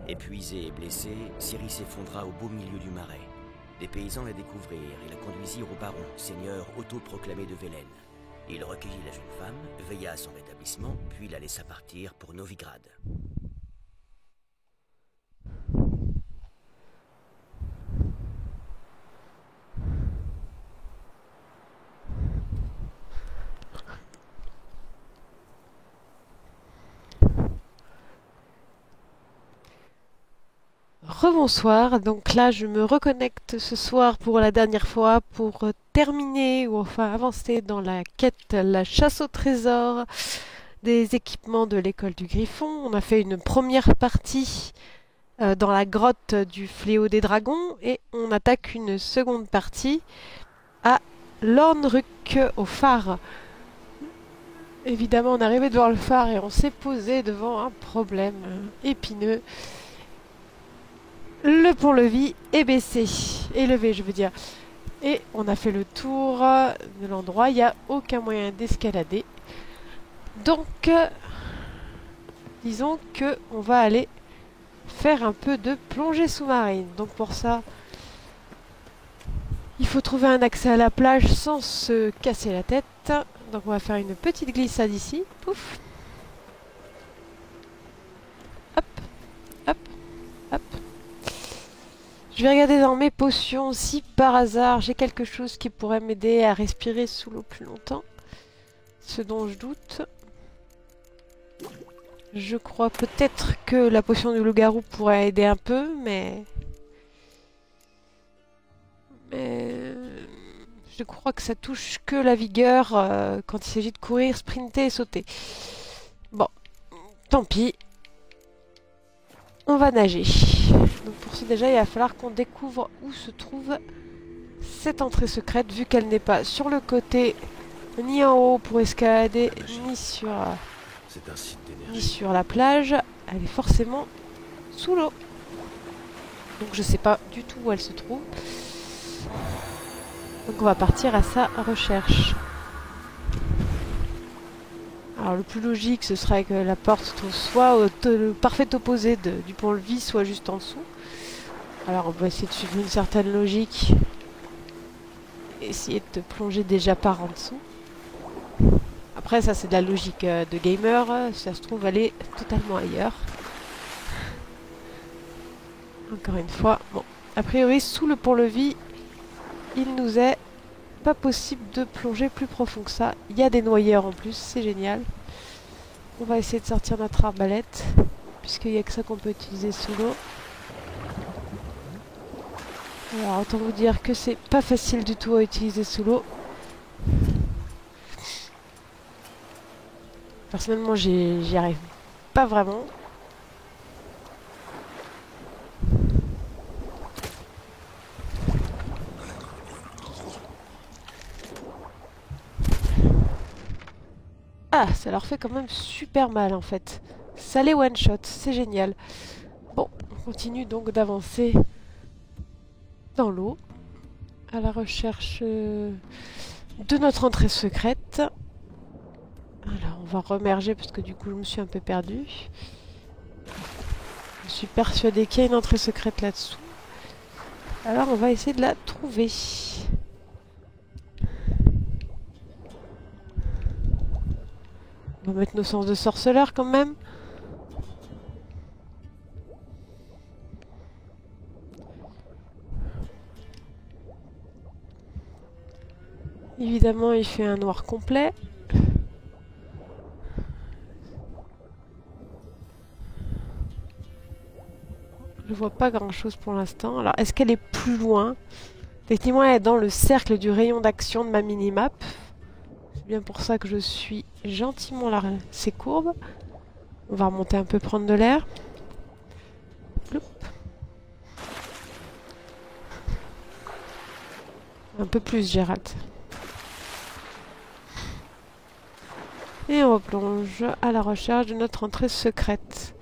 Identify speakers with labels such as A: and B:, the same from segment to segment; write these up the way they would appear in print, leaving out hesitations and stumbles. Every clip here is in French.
A: Épuisé et blessé, Ciri s'effondra au beau milieu du marais. Les paysans la découvrirent et la conduisirent au baron, seigneur autoproclamé de Velen. Il recueillit la jeune femme, veilla à son rétablissement, puis la laissa partir pour Novigrad.
B: Rebonsoir, donc là je me reconnecte ce soir pour la dernière fois pour terminer ou enfin avancer dans la quête, la chasse au trésor des équipements de l'école du Griffon. On a fait une première partie dans la grotte du fléau des dragons et on attaque une seconde partie à Lornruck au phare. Évidemment on est arrivé devant le phare et on s'est posé devant un problème épineux. Le pont-levis est baissé, élevé je veux dire. Et on a fait le tour de l'endroit, il n'y a aucun moyen d'escalader. Donc, disons que on va aller faire un peu de plongée sous-marine. Donc pour ça, il faut trouver un accès à la plage sans se casser la tête. Donc on va faire une petite glissade ici. Pouf. Hop, hop, hop. Je vais regarder dans mes potions si par hasard j'ai quelque chose qui pourrait m'aider à respirer sous l'eau plus longtemps. Ce dont je doute. Je crois peut-être que la potion du loup-garou pourrait aider un peu, mais je crois que ça touche que la vigueur quand il s'agit de courir, sprinter et sauter. Bon, tant pis. On va nager. Donc pour ce déjà, il va falloir qu'on découvre où se trouve cette entrée secrète, vu qu'elle n'est pas sur le côté, ni en haut pour escalader, ni sur la plage. Elle est forcément sous l'eau. Donc je sais pas du tout où elle se trouve. Donc on va partir à sa recherche. Alors le plus logique ce serait que la porte se trouve soit le parfait opposé du pont-levis, soit juste en dessous. Alors on va essayer de suivre une certaine logique. Essayer de plonger déjà par en dessous. Après ça c'est de la logique de gamer, si ça se trouve elle est totalement ailleurs. Encore une fois, bon, a priori sous le pont-levis, il nous est pas possible de plonger plus profond que ça. Il y a des noyeurs en plus, c'est génial. On va essayer de sortir notre arbalète, puisqu'il n'y a que ça qu'on peut utiliser sous l'eau. Alors autant vous dire que c'est pas facile du tout à utiliser sous l'eau. Personnellement j'y arrive pas vraiment. Ah, ça leur fait quand même super mal en fait. Ça les one-shot, c'est génial. Bon, on continue donc d'avancer dans l'eau, à la recherche de notre entrée secrète. Alors, on va remerger parce que du coup, je me suis un peu perdue. Je suis persuadée qu'il y a une entrée secrète là-dessous. Alors, on va essayer de la trouver. On va mettre nos sens de sorceleur quand même. Évidemment, il fait un noir complet. Je vois pas grand chose pour l'instant. Alors, est-ce qu'elle est plus loin? Techniquement, elle est dans le cercle du rayon d'action de ma minimap. C'est bien pour ça que je suis gentiment là, ces courbes. On va remonter un peu, prendre de l'air. Un peu plus, Gérald. Et on replonge à la recherche de notre entrée secrète.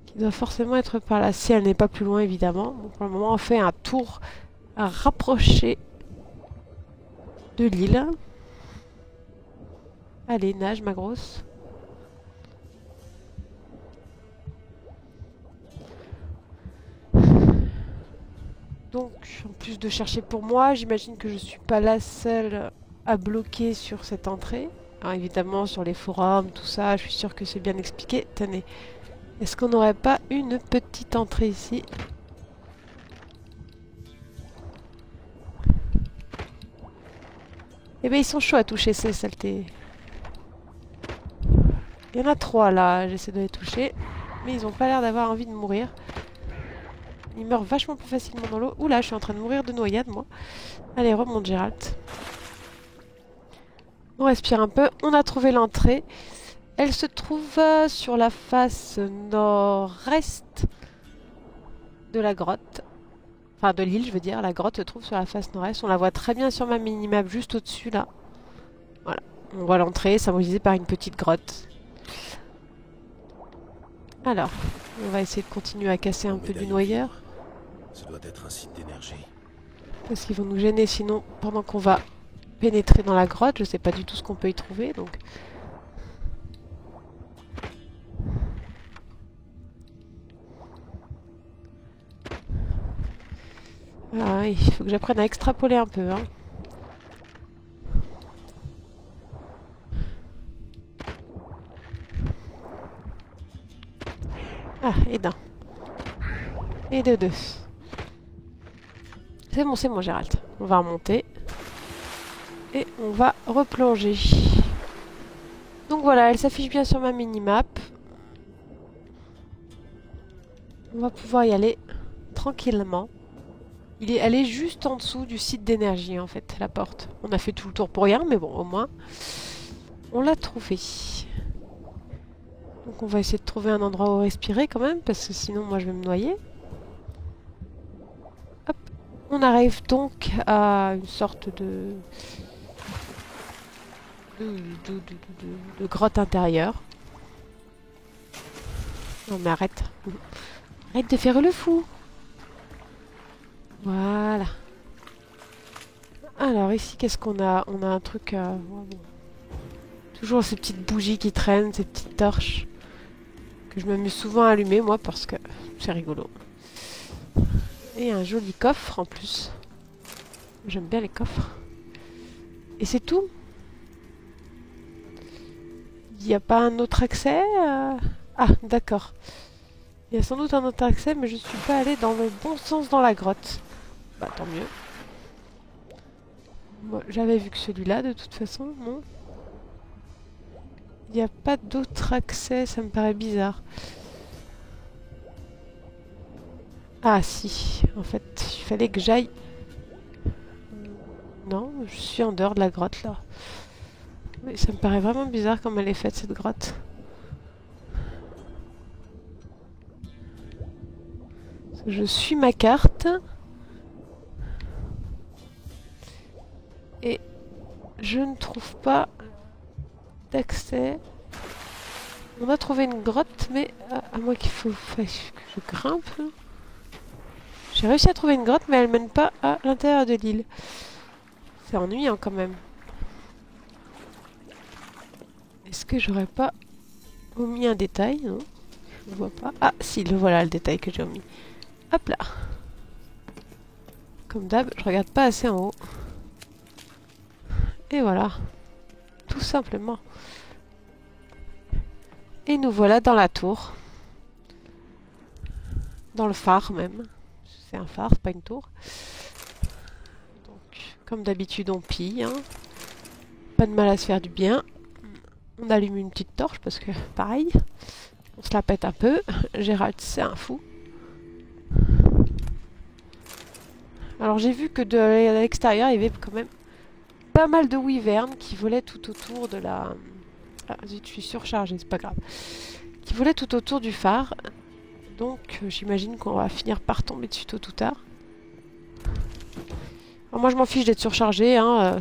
B: Qui doit forcément être par là. Si elle n'est pas plus loin, évidemment. Donc pour le moment, on fait un tour à rapprocher de l'île. Allez, nage, ma grosse. en plus de chercher pour moi, j'imagine que je suis pas la seule à bloquer sur cette entrée. Alors évidemment, sur les forums, tout ça, je suis sûre que c'est bien expliqué. Tenez, est-ce qu'on n'aurait pas une petite entrée ici? Eh ben ils sont chauds à toucher ces saletés. Il y en a 3 là, j'essaie de les toucher. Mais ils ont pas l'air d'avoir envie de mourir. Ils meurent vachement plus facilement dans l'eau. Oula, je suis en train de mourir de noyade moi. Allez, remonte Gérald. On respire un peu. On a trouvé l'entrée. Elle se trouve sur la face nord-est de la grotte. Enfin, de l'île, je veux dire. La grotte se trouve sur la face nord-est. On la voit très bien sur ma minimap juste au-dessus, là. Voilà. On voit l'entrée symbolisée par une petite grotte. Alors, on va essayer de continuer à casser un peu du noyeur.
C: Ça doit être un site d'énergie.
B: Parce qu'ils vont nous gêner sinon pendant qu'on va pénétrer dans la grotte. Je sais pas du tout ce qu'on peut y trouver, donc... Ah, il faut que j'apprenne à extrapoler un peu, hein. Ah, et d'un. Et de deux. C'est bon, Gérald. On va remonter. Et on va replonger. Donc voilà, elle s'affiche bien sur ma minimap. On va pouvoir y aller tranquillement. Elle est juste en dessous du site d'énergie, en fait, la porte. On a fait tout le tour pour rien, mais bon, au moins, on l'a trouvé. Donc on va essayer de trouver un endroit où respirer quand même, parce que sinon, moi, je vais me noyer. Hop. On arrive donc à une sorte de grotte intérieure. Non mais arrête. Arrête de faire le fou. Voilà. Alors ici, qu'est-ce qu'on a? On a un truc... toujours ces petites bougies qui traînent, ces petites torches. Que je m'amuse souvent à allumer, moi, parce que c'est rigolo. Et un joli coffre, en plus. J'aime bien les coffres. Et c'est tout? Il n'y a pas un autre accès Ah, d'accord. Il y a sans doute un autre accès, mais je suis pas allée dans le bon sens dans la grotte. Bah, tant mieux. Moi, j'avais vu que celui-là, de toute façon, non? Il n'y a pas d'autre accès, ça me paraît bizarre. Ah, si. En fait, il fallait que j'aille... Non, je suis en dehors de la grotte, là. Mais ça me paraît vraiment bizarre comme elle est faite, cette grotte. Je suis ma carte. Et je ne trouve pas d'accès. On a trouvé une grotte, mais à moi qu'il faut que je grimpe. J'ai réussi à trouver une grotte, mais elle mène pas à l'intérieur de l'île. C'est ennuyant quand même. Est-ce que j'aurais pas omis un détail? Non, je ne vois pas. Ah, si, le voilà le détail que j'ai omis. Hop là. Comme d'hab, je regarde pas assez en haut. Et voilà. Tout simplement. Et nous voilà dans la tour. Dans le phare même. C'est un phare, c'est pas une tour. Donc, comme d'habitude, on pille. Hein. Pas de mal à se faire du bien. On allume une petite torche parce que, pareil, on se la pète un peu. Gérald, c'est un fou. Alors j'ai vu que de l'extérieur, il y avait quand même pas mal de wyverns qui volaient tout autour de la... Ah, zut, je suis surchargée, c'est pas grave. Qui volaient tout autour du phare. Donc j'imagine qu'on va finir par tomber dessus tôt ou tard. Alors moi je m'en fiche d'être surchargée, hein.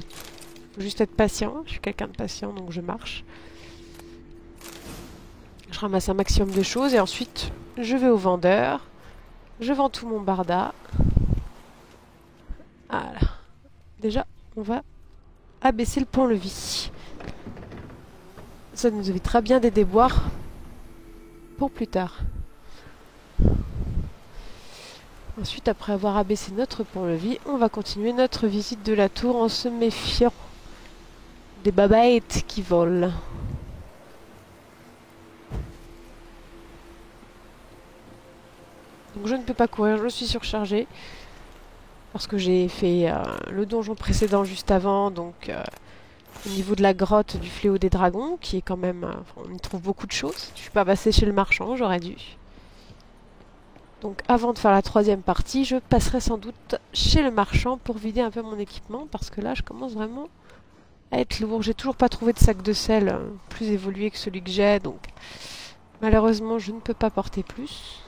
B: Faut juste être patient. Je suis quelqu'un de patient, donc je marche. Je ramasse un maximum de choses et ensuite je vais au vendeur. Je vends tout mon barda. Voilà. Déjà, on va abaisser le pont-levis. Ça nous évitera bien des déboires pour plus tard. Ensuite, après avoir abaissé notre pont-levis, on va continuer notre visite de la tour en se méfiant des babaites qui volent. Donc je ne peux pas courir, je suis surchargée. Parce que j'ai fait le donjon précédent juste avant, donc au niveau de la grotte du fléau des dragons, qui est quand même... on y trouve beaucoup de choses. Je suis pas passée chez le marchand, j'aurais dû. Donc avant de faire la troisième partie, je passerai sans doute chez le marchand pour vider un peu mon équipement, parce que là je commence vraiment à être lourd. J'ai toujours pas trouvé de sac de sel plus évolué que celui que j'ai, donc malheureusement je ne peux pas porter plus.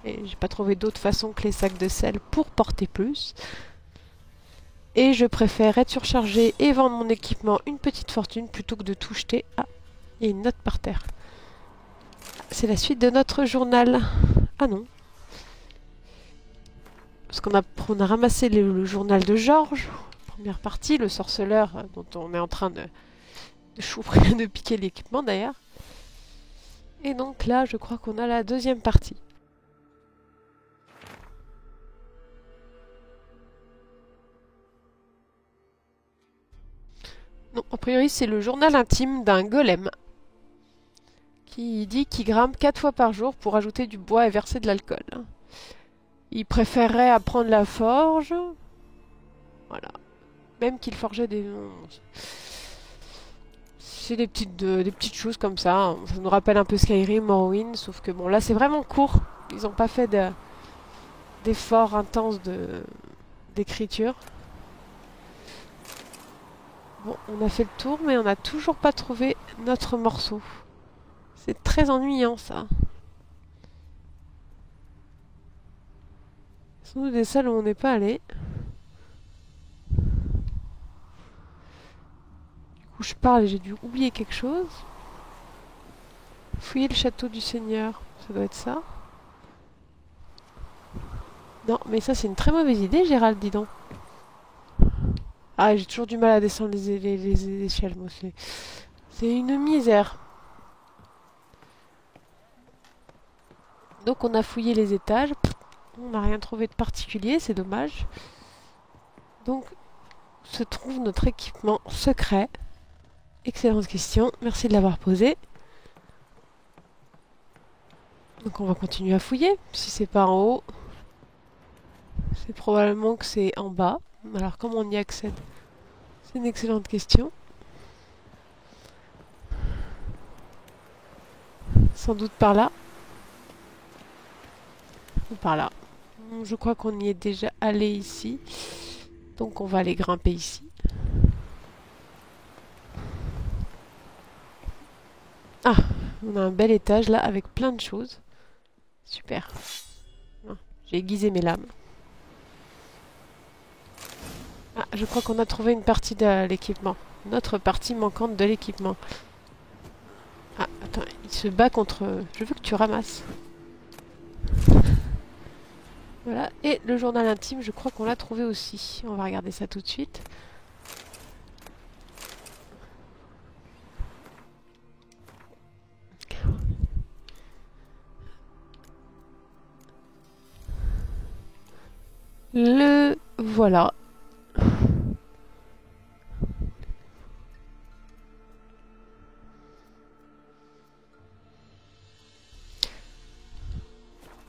B: Et j'ai pas trouvé d'autre façon que les sacs de sel pour porter plus. Et je préfère être surchargée et vendre mon équipement une petite fortune plutôt que de tout jeter. Ah, il y a une note par terre. C'est la suite de notre journal. Ah non. Parce qu'on a ramassé le journal de Georges. Première partie, le sorceleur dont on est en train de choufrer, de piquer l'équipement d'ailleurs. Et donc là, je crois qu'on a la deuxième partie. Non, a priori, c'est le journal intime d'un golem qui dit qu'il grimpe 4 fois par jour pour ajouter du bois et verser de l'alcool. Il préférerait apprendre la forge. Voilà. Même qu'il forgeait des... C'est des petites choses comme ça. Ça nous rappelle un peu Skyrim, Morrowind, sauf que bon, là c'est vraiment court. Ils n'ont pas fait d'efforts intenses d'écriture. Bon, on a fait le tour, mais on n'a toujours pas trouvé notre morceau. C'est très ennuyant, ça. Sont-nous des salles où on n'est pas allé? Du coup, je parle et j'ai dû oublier quelque chose. Fouiller le château du Seigneur. Ça doit être ça. Non, mais ça, c'est une très mauvaise idée, Gérald, dis donc. Ah, j'ai toujours du mal à descendre les échelles, moi. C'est une misère. Donc, on a fouillé les étages. On n'a rien trouvé de particulier, c'est dommage. Donc, se trouve notre équipement secret? Excellente question, merci de l'avoir posée. Donc, on va continuer à fouiller. Si c'est pas en haut, c'est probablement que c'est en bas. Alors, comment on y accède? C'est une excellente question. Sans doute par là. Ou par là. Je crois qu'on y est déjà allé ici. Donc on va aller grimper ici. Ah, on a un bel étage là avec plein de choses. Super. J'ai aiguisé mes lames. Ah, je crois qu'on a trouvé une partie de l'équipement. Notre partie manquante de l'équipement. Ah, attends, il se bat contre... Je veux que tu ramasses. Voilà, et le journal intime, je crois qu'on l'a trouvé aussi. On va regarder ça tout de suite. Le voilà.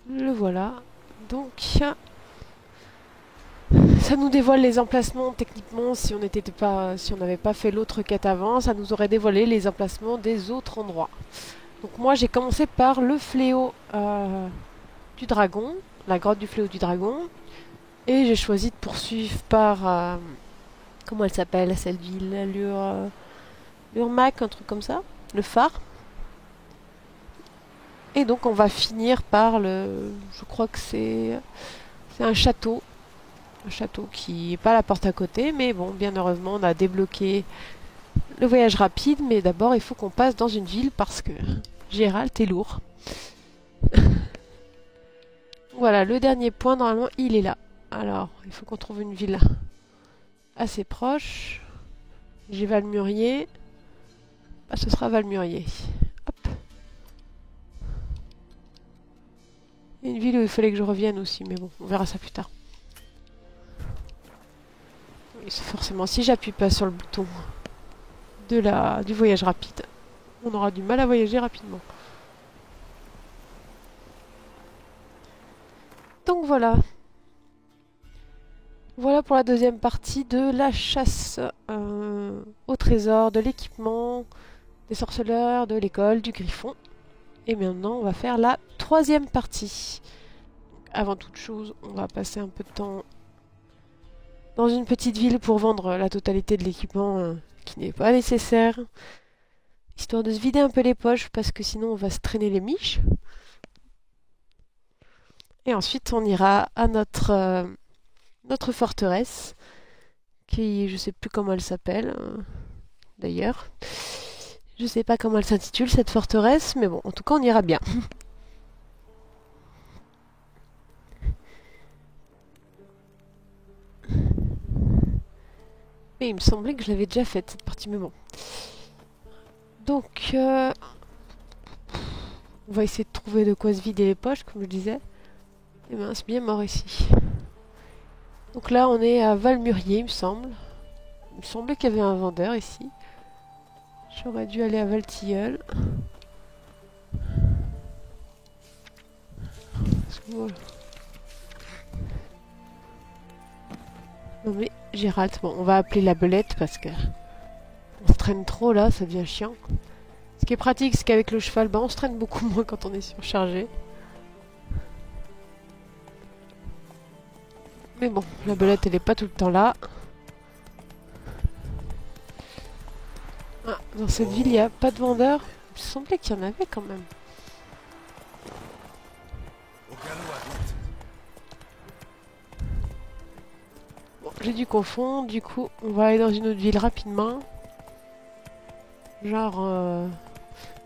B: Le voilà. Donc, ça nous dévoile les emplacements, techniquement, si on n'avait pas fait l'autre quête avant, ça nous aurait dévoilé les emplacements des autres endroits. Donc moi, j'ai commencé par le fléau du dragon, la grotte du fléau du dragon, et j'ai choisi de poursuivre par, comment elle s'appelle, cette ville, l'Urmac, un truc comme ça, le phare. Et donc on va finir par je crois que c'est un château. Un château qui n'est pas à la porte à côté, mais bon, bien heureusement, on a débloqué le voyage rapide, mais d'abord, il faut qu'on passe dans une ville parce que Gérald, t'es lourd. Voilà, le dernier point, normalement, il est là. Alors, il faut qu'on trouve une ville assez proche. J'ai Valmurier. Ah, ce sera Valmurier. Hop. Il y a une ville où il fallait que je revienne aussi, mais bon, on verra ça plus tard. Oui, forcément, si j'appuie pas sur le bouton du voyage rapide, on aura du mal à voyager rapidement. Donc voilà. Voilà pour la deuxième partie de la chasse au trésor, de l'équipement, des sorceleurs, de l'école, du griffon. Et maintenant, on va faire la troisième partie. Avant toute chose, on va passer un peu de temps dans une petite ville pour vendre la totalité de l'équipement qui n'est pas nécessaire. Histoire de se vider un peu les poches, parce que sinon on va se traîner les miches. Et ensuite, on ira à notre forteresse, qui, je sais plus comment elle s'appelle, d'ailleurs. Je sais pas comment elle s'intitule, cette forteresse, mais bon, en tout cas, on ira bien. Mais il me semblait que je l'avais déjà faite, cette partie, mais bon. Donc, on va essayer de trouver de quoi se vider les poches, comme je disais. Et ben, c'est bien mort ici. Donc là, on est à Valmurier, il me semble. Il me semblait qu'il y avait un vendeur ici. J'aurais dû aller à Valtilleul. Voilà. Non mais, Gérald, bon, on va appeler la belette parce que on se traîne trop là, ça devient chiant. Ce qui est pratique, c'est qu'avec le cheval, on se traîne beaucoup moins quand on est surchargé. Mais bon, la belette, elle est pas tout le temps là. Ah, dans cette ville, il n'y a pas de vendeur. Il me semblait qu'il y en avait quand même. Bon, j'ai dû confondre, du coup, on va aller dans une autre ville rapidement. Genre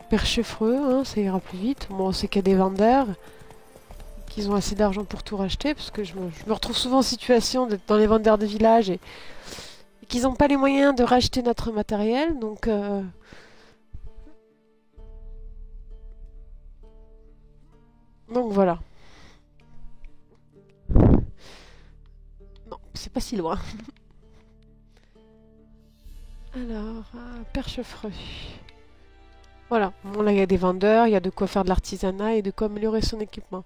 B: Perchefreux, hein, ça ira plus vite. Bon, on sait qu'il y a des vendeurs, qu'ils ont assez d'argent pour tout racheter, parce que je me retrouve souvent en situation d'être dans les vendeurs de village et qu'ils n'ont pas les moyens de racheter notre matériel, donc voilà. Non, c'est pas si loin. Alors, Perchefreux. Voilà, bon, là il y a des vendeurs, il y a de quoi faire de l'artisanat et de quoi améliorer son équipement.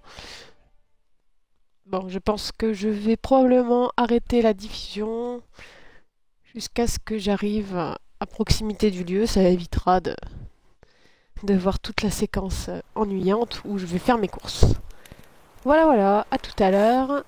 B: Bon, je pense que je vais probablement arrêter la diffusion jusqu'à ce que j'arrive à proximité du lieu. Ça évitera de voir toute la séquence ennuyante où je vais faire mes courses. Voilà, voilà, à tout à l'heure.